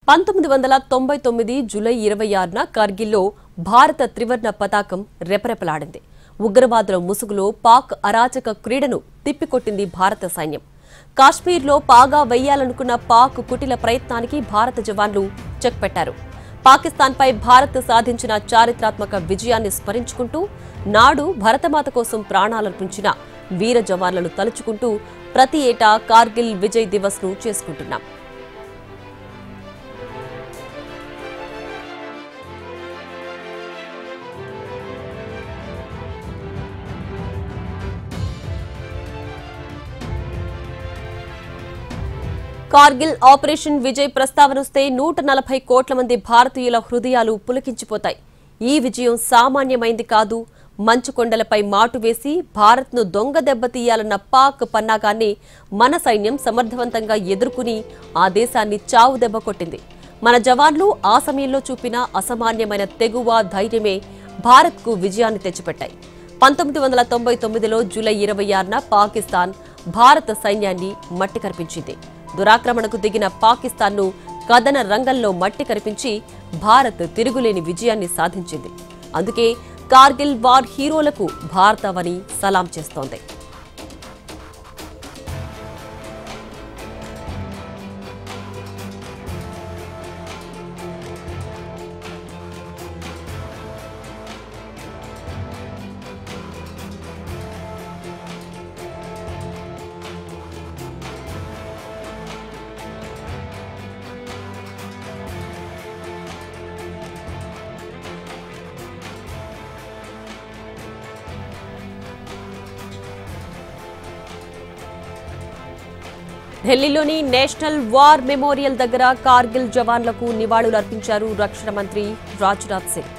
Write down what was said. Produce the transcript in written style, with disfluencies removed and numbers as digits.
1999 July 26న కార్గిల్లో భారత త్రివర్ణ పతాకం రెపరెపలాడింది. ఉగ్రవాదుల ముసుగులో పాక్ అరాచక క్రీడను తిప్పికొట్టింది భారత సైన్యం. కాశ్మీర్లో పాగా వేయాలనుకున్న పాక్ కుటిల ప్రయత్నానికి భారత జవాన్లు చెక్ పెట్టారు. పాకిస్తాన్పై భారత్ సాధించిన చారిత్రాత్మక విజయాన్ని స్మరించుకుంటూ నాడు భరతమాత కోసం ప్రాణాలర్పించిన వీర జవాన్లను తలుచుకుంటూ ప్రతి ఏటా కార్గిల్ విజయ్ దివస్ ను చేసుకుంటున్నాం. కార్గిల్ ఆపరేషన్ విజయ్ ప్రస్తావనొస్తే 140 కోట్ల మంది భారతీయుల హృదయాలు పులకించిపోతాయి. ఈ విజయం సామాన్యమైంది కాదు. మంచు కొండలపై మాటు వేసి భారత్ను దొంగ దెబ్బతీయాలన్న పాక్ పన్నాగాన్ని మన సైన్యం సమర్థవంతంగా ఎదుర్కొని ఆ దేశాన్ని చావు దెబ్బ కొట్టింది. మన జవాన్లు ఆ సమయంలో చూపిన అసామాన్యమైన తెగువ, ధైర్యమే భారత్కు విజయాన్ని తెచ్చిపెట్టాయి. 1999లో జూలై 26న పాకిస్తాన్ భారత సైన్యాన్ని మట్టి కరిపించింది. దురాక్రమణకు దిగిన పాకిస్తాన్ను కదన రంగంలో మట్టి కరిపించి భారత్ తిరుగులేని విజయాన్ని సాధించింది. అందుకే కార్గిల్ వార్ హీరోలకు భారతావని సలాం చేస్తోంది. ఢిల్లీలోని నేషనల్ వార్ మెమోరియల్ దగ్గర కార్గిల్ జవాన్లకు నివాళులర్పించారు రక్షణ మంత్రి రాజ్నాథ్ సింగ్.